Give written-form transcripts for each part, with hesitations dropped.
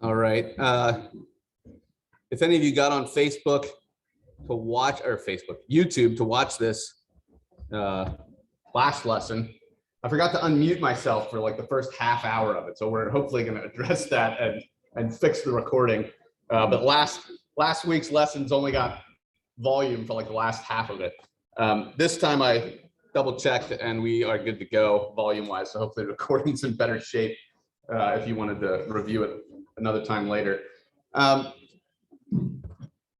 All right. If any of you got on Facebook to watch, or YouTube to watch this last lesson, I forgot to unmute myself for like the first half hour of it. So we're hopefully going to address that and fix the recording. But last week's lessons only got volume for like the last half of it. This time I double checked and we are good to go volume wise. So hopefully the recording's in better shape if you wanted to review it another time later.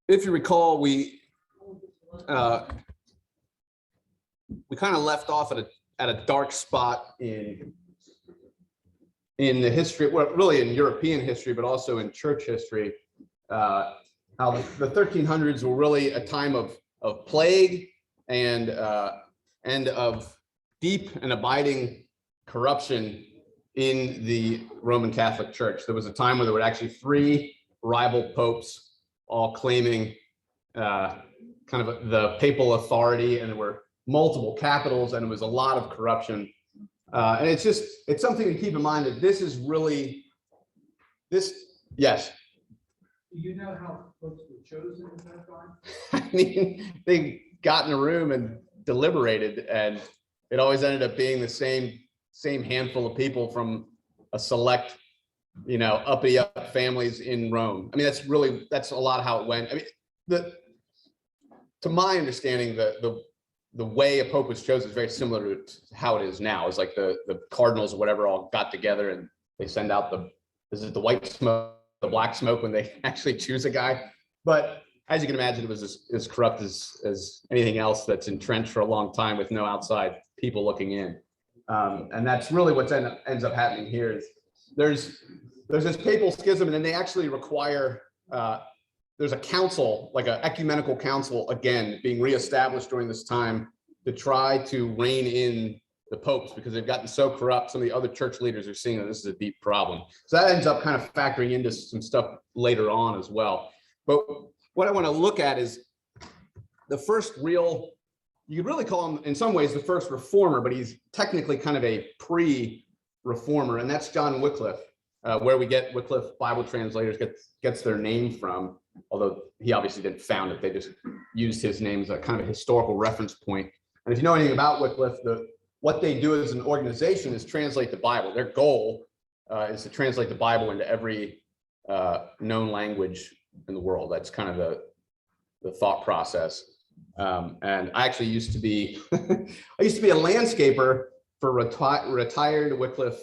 If you recall, we kind of left off at a dark spot in the history, well, really in European history, but also in church history. How the 1300s were really a time of plague and of deep and abiding corruption in the Roman Catholic Church. There was a time where there were actually 3 rival popes, all claiming kind of the papal authority, and there were multiple capitals, and it was a lot of corruption. And it's something to keep in mind that this is really yes. Do you know how popes were chosen at that time? I mean, they got in a room and deliberated, and it always ended up being the same handful of people from a select, uppity up families in Rome. I mean, that's a lot how it went. I mean, to my understanding, the way a pope was chosen is very similar to how it is now. It's like the cardinals or whatever all got together and they send out the white smoke, the black smoke when they actually choose a guy. But as you can imagine, it was as corrupt as anything else that's entrenched for a long time with no outside people looking in. And that's really what ends up happening here. Is there's this papal schism, and then they actually require there's a council, like an ecumenical council, again being reestablished during this time to try to rein in the popes, because they've gotten so corrupt. Some of the other church leaders are seeing that this is a deep problem. So that ends up kind of factoring into some stuff later on as well. But what I want to look at is the first real, you could really call him in some ways the first reformer, but he's technically kind of a pre-reformer, and that's John Wycliffe, where we get Wycliffe Bible translators gets their name from, although he obviously didn't found it. They just used his name as a kind of a historical reference point. And if you know anything about Wycliffe, what they do as an organization is translate the Bible. Their goal is to translate the Bible into every known language in the world. That's kind of the thought process. And I actually used to be a landscaper for retired Wycliffe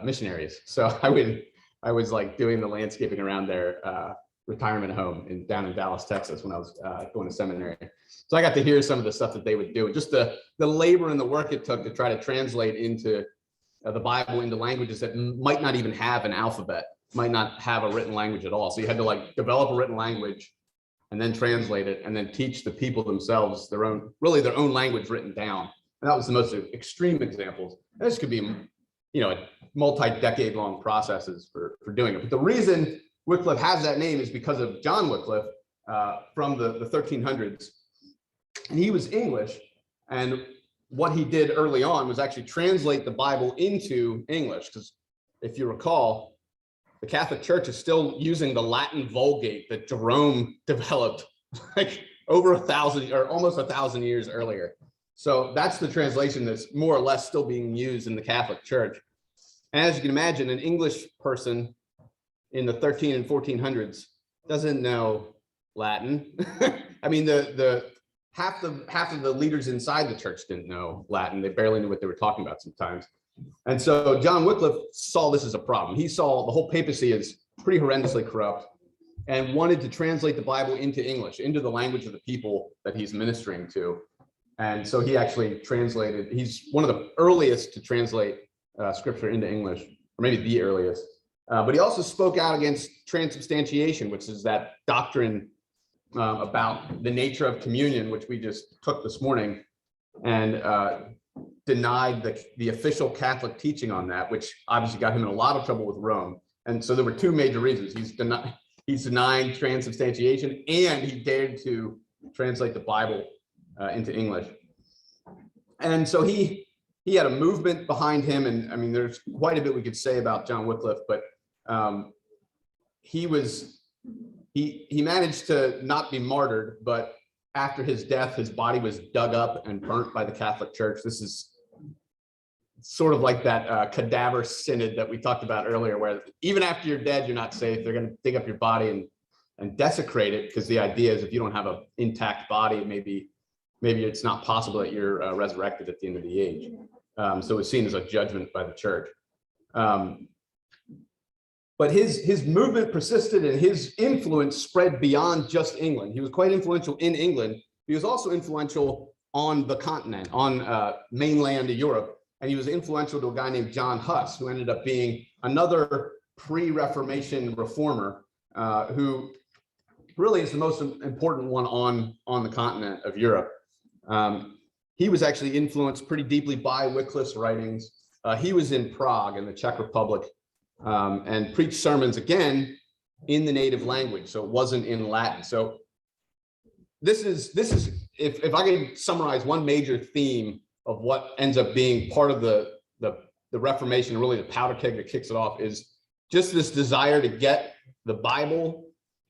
missionaries. So I was like doing the landscaping around their retirement home down in Dallas, Texas, when I was going to seminary. So I got to hear some of the stuff that they would do, just the labor and the work it took to try to translate into the Bible into languages that might not even have an alphabet, might not have a written language at all. So you had to like develop a written language and then translate it and then teach the people themselves their own language written down. And that was the most extreme examples. And this could be, multi-decade long processes for doing it. But the reason Wycliffe has that name is because of John Wycliffe from the 1300s. And he was English. And what he did early on was actually translate the Bible into English. Because if you recall, the Catholic Church is still using the Latin Vulgate that Jerome developed like over 1,000 or almost 1,000 years earlier. So that's the translation that's more or less still being used in the Catholic Church. And as you can imagine, an English person in the 13 and 1400s doesn't know Latin. I mean, half of the leaders inside the church didn't know Latin. They barely knew what they were talking about sometimes. And so John Wycliffe saw this as a problem. He saw the whole papacy as pretty horrendously corrupt and wanted to translate the Bible into English, into the language of the people that he's ministering to. And so he actually translated, he's one of the earliest to translate scripture into English, or maybe the earliest. But he also spoke out against transubstantiation, which is that doctrine about the nature of communion, which we just took this morning, and denied the official Catholic teaching on that, which obviously got him in a lot of trouble with Rome. And so there were 2 major reasons. He's denying transubstantiation, and he dared to translate the Bible into English. And so he had a movement behind him, and I mean, there's quite a bit we could say about John Wycliffe, but he managed to not be martyred, but after his death, his body was dug up and burnt by the Catholic Church. This is sort of like that cadaver synod that we talked about earlier, where even after you're dead, you're not safe. They're going to dig up your body and desecrate it, because the idea is if you don't have an intact body, maybe it's not possible that you're resurrected at the end of the age. So it was seen as a judgment by the church. But his movement persisted, and his influence spread beyond just England. He was quite influential in England. He was also influential on the continent, on mainland Europe. And he was influential to a guy named John Huss, who ended up being another pre-Reformation reformer, who really is the most important one on the continent of Europe. He was actually influenced pretty deeply by Wycliffe's writings. He was in Prague in the Czech Republic, and preached sermons again in the native language, so it wasn't in Latin. So this is if I can summarize one major theme of what ends up being part of the Reformation, really the powder keg that kicks it off, is just this desire to get the Bible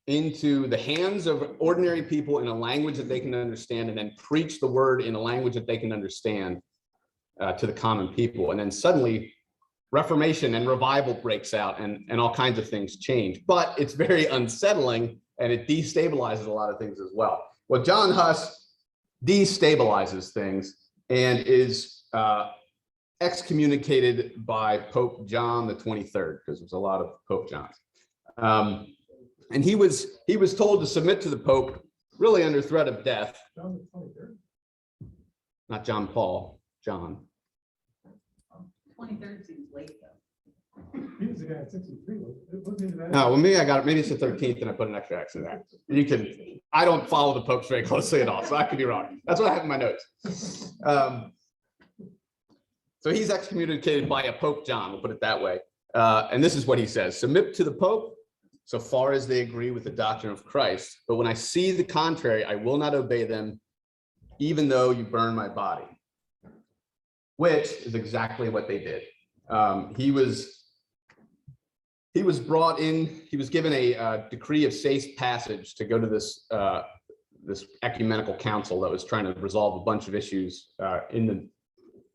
into the hands of ordinary people in a language that they can understand, and then preach the word in a language that they can understand to the common people. And then suddenly Reformation and revival breaks out, and all kinds of things change. But it's very unsettling, and it destabilizes a lot of things as well. Well, John Huss destabilizes things and is excommunicated by Pope John the 23rd, because there's a lot of Pope Johns. And he was told to submit to the Pope, really under threat of death. John the 23rd? Not John Paul, John. 23rd seems late though. He was the guy at 63. Wasn't he the Oh, well, maybe I got it. Maybe it's the 13th and I put an extra X in there. I don't follow the popes very closely at all, so I could be wrong. That's what I have in my notes. So he's excommunicated by a Pope John, we'll put it that way. And this is what he says: submit to the Pope so far as they agree with the doctrine of Christ. But when I see the contrary, I will not obey them, even though you burn my body. Which is exactly what they did. He was brought in. He was given a decree of safe passage to go to this ecumenical council that was trying to resolve a bunch of issues in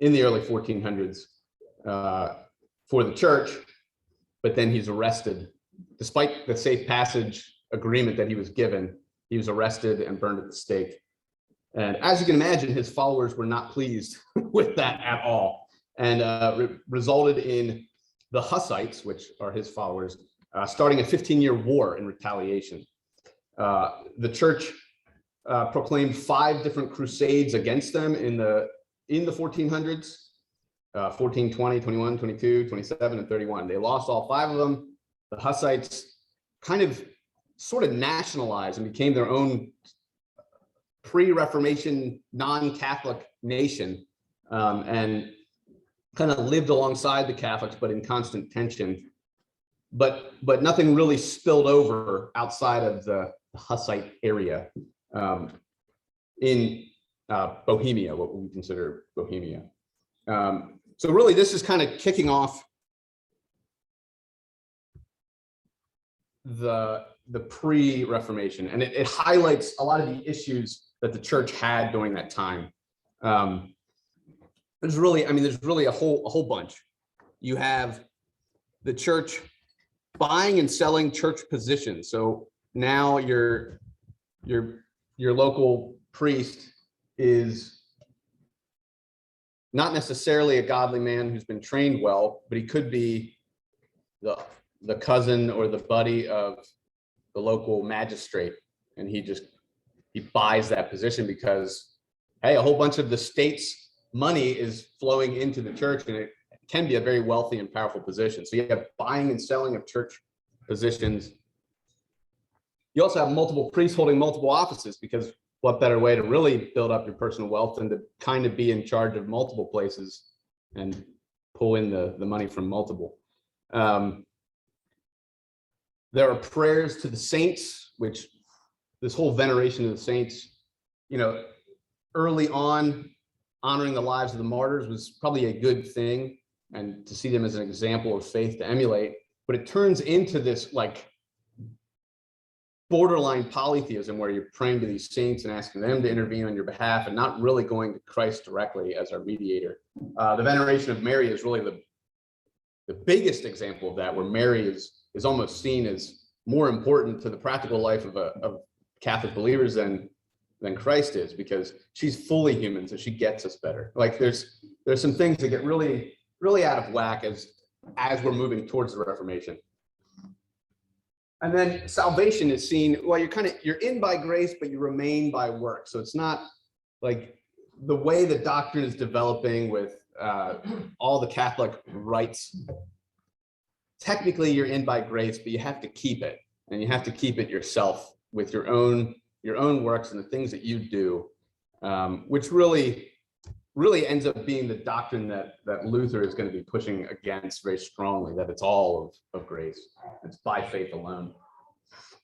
the early 1400s for the church. But then he's arrested, despite the safe passage agreement that he was given. He was arrested and burned at the stake. And as you can imagine, his followers were not pleased with that at all, and resulted in the Hussites, which are his followers, starting a 15-year war in retaliation. The church proclaimed 5 different crusades against them in the 1400s, 14, 20, 21, 22, 27, and 31. They lost all 5 of them. The Hussites kind of sort of nationalized and became their own pre-Reformation non-Catholic nation, and kind of lived alongside the Catholics, but in constant tension. But nothing really spilled over outside of the Hussite area in Bohemia, what we consider Bohemia. So really, this is kind of kicking off the pre-Reformation, and it highlights a lot of the issues that the church had during that time. There's really a whole bunch. You have the church buying and selling church positions. So now your local priest is not necessarily a godly man who's been trained well, but he could be the cousin or the buddy of the local magistrate, and he buys that position because, hey, a whole bunch of the state's money is flowing into the church, and it can be a very wealthy and powerful position. So you have buying and selling of church positions. You also have multiple priests holding multiple offices, because what better way to really build up your personal wealth than to kind of be in charge of multiple places and pull in the money from multiple. There are prayers to the saints, which this whole veneration of the saints, early on, honoring the lives of the martyrs was probably a good thing, and to see them as an example of faith to emulate. But it turns into this like borderline polytheism where you're praying to these saints and asking them to intervene on your behalf and not really going to Christ directly as our mediator. The veneration of Mary is really the biggest example of that, where Mary is almost seen as more important to the practical life of Catholic believers than Christ is, because she's fully human, so she gets us better. Like there's some things that get really, really out of whack as we're moving towards the Reformation. And then salvation is seen, well, you're in by grace, but you remain by work. So it's not like the way the doctrine is developing with all the Catholic rites. Technically, you're in by grace, but you have to keep it, and you have to keep it yourself with your own works and the things that you do, which really ends up being the doctrine that Luther is going to be pushing against very strongly, that it's all of grace. It's by faith alone.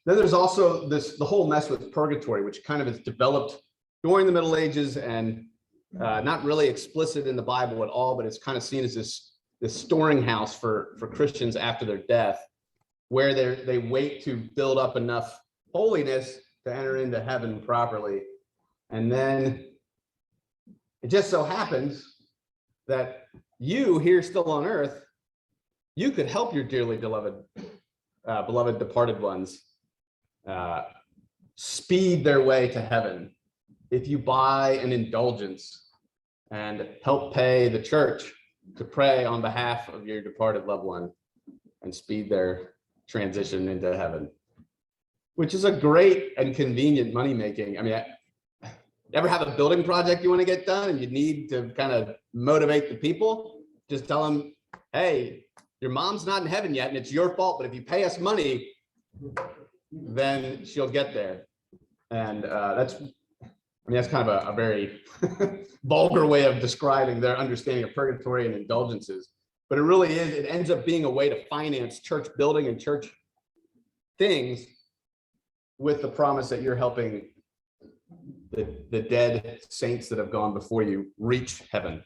Then there's also the whole mess with purgatory, which kind of is developed during the Middle Ages and not really explicit in the Bible at all, but it's kind of seen as this storing house for Christians after their death, where they wait to build up enough holiness to enter into heaven properly. And then it just so happens that you here still on earth, you could help your dearly beloved departed ones speed their way to heaven if you buy an indulgence and help pay the church to pray on behalf of your departed loved one and speed their transition into heaven, which is a great and convenient money making. I mean, ever have a building project you want to get done and you need to kind of motivate the people? Just tell them, hey, your mom's not in heaven yet and it's your fault, but if you pay us money, then she'll get there. And that's kind of a very vulgar way of describing their understanding of purgatory and indulgences. But it ends up being a way to finance church building and church things with the promise that you're helping the dead saints that have gone before you reach heaven.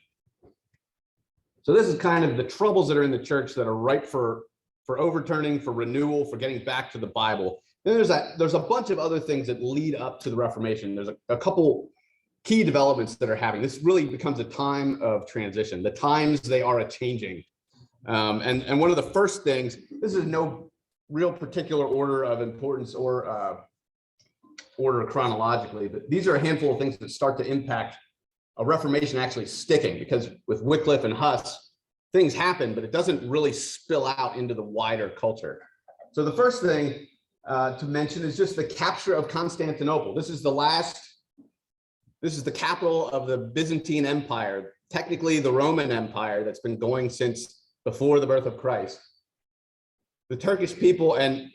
So this is kind of the troubles that are in the church that are ripe for overturning, for renewal, for getting back to the Bible. Then there's a bunch of other things that lead up to the Reformation. There's a couple key developments that are happening. This really becomes a time of transition. The times, they are a changing. And one of the first things, this is no real particular order of importance or order chronologically, but these are a handful of things that start to impact a Reformation actually sticking, because with Wycliffe and Huss, things happen, but it doesn't really spill out into the wider culture. So the first thing to mention is just the capture of Constantinople. This is the capital of the Byzantine Empire, technically the Roman Empire that's been going since before the birth of Christ. The Turkish people and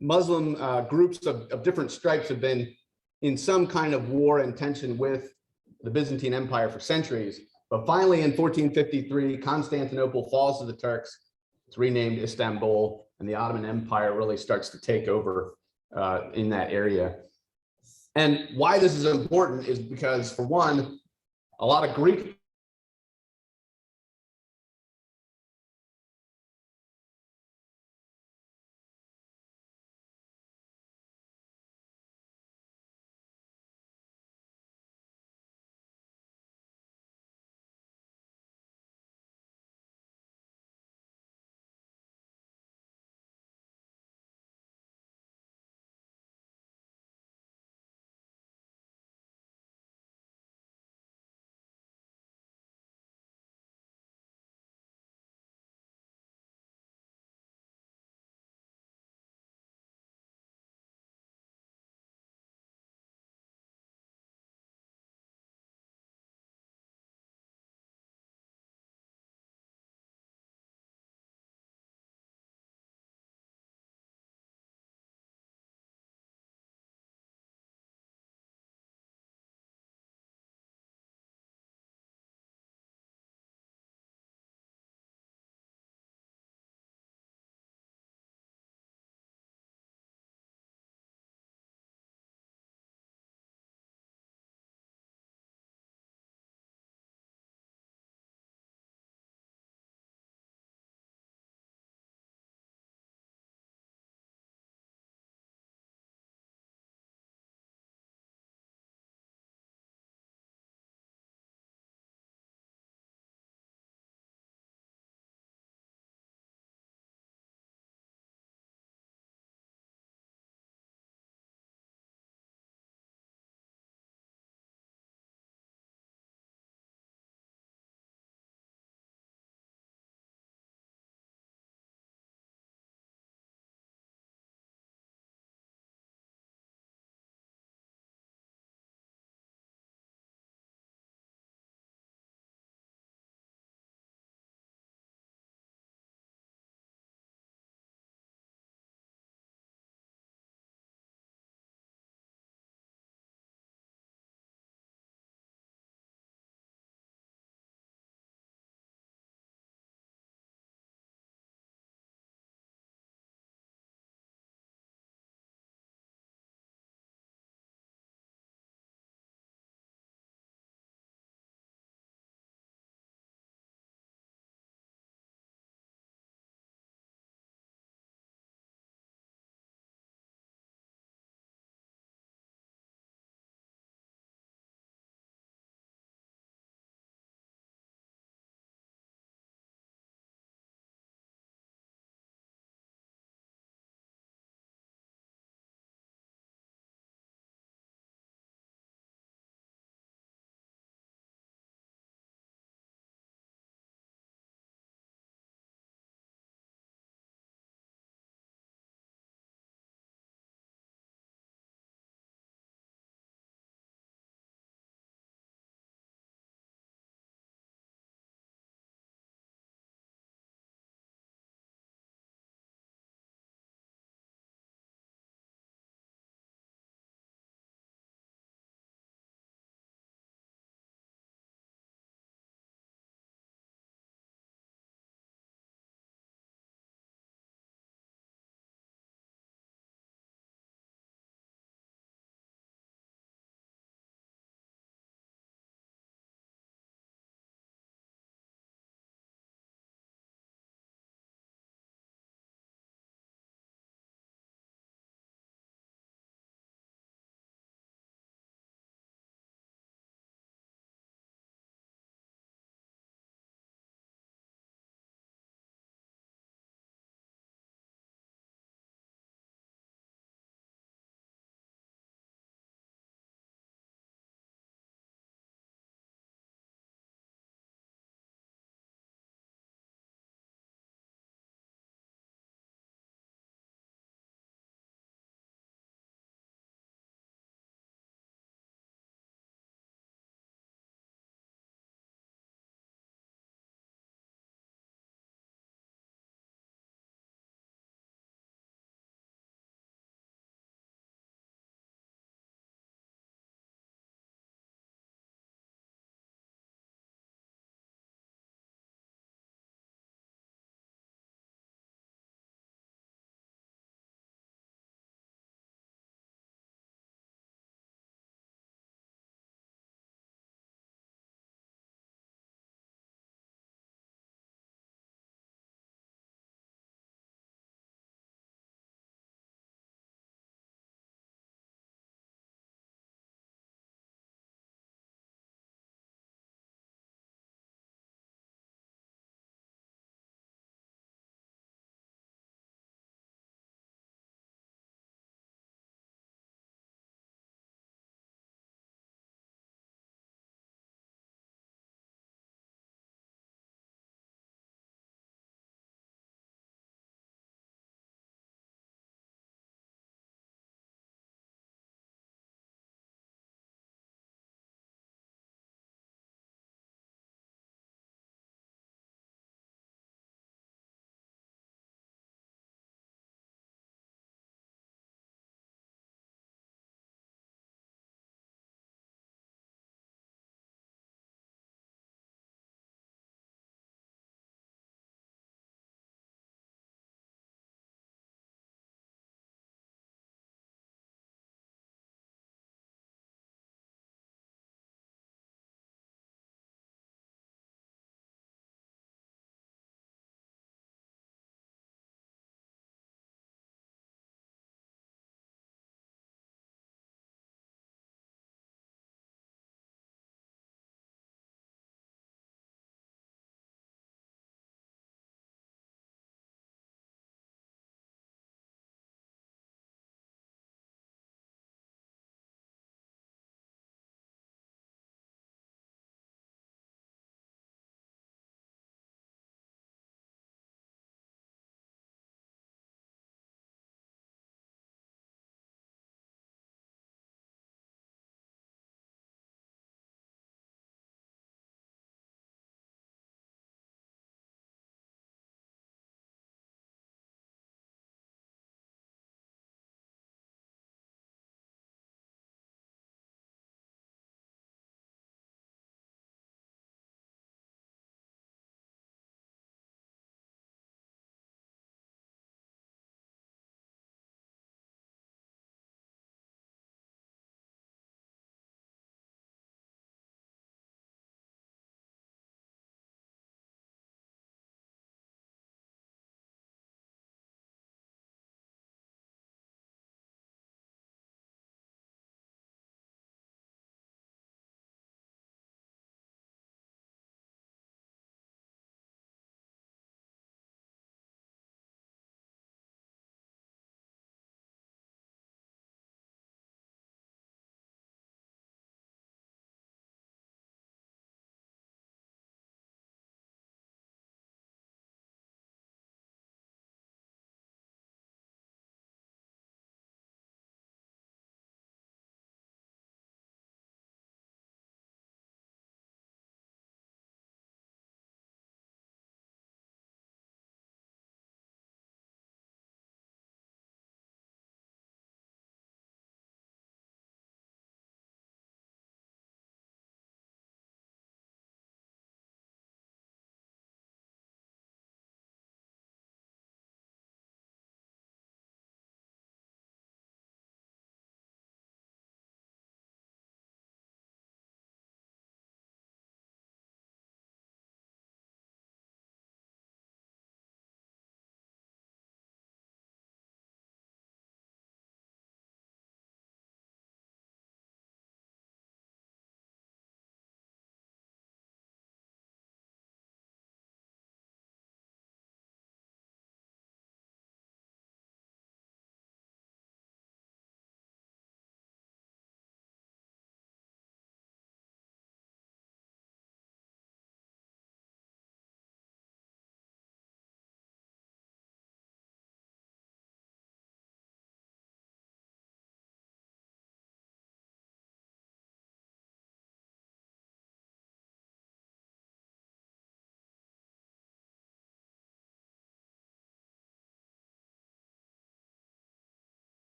Muslim groups of different stripes have been in some kind of war and tension with the Byzantine Empire for centuries. But finally, in 1453, Constantinople falls to the Turks. It's renamed Istanbul, and the Ottoman Empire really starts to take over in that area. And why this is important is because, for one, a lot of Greek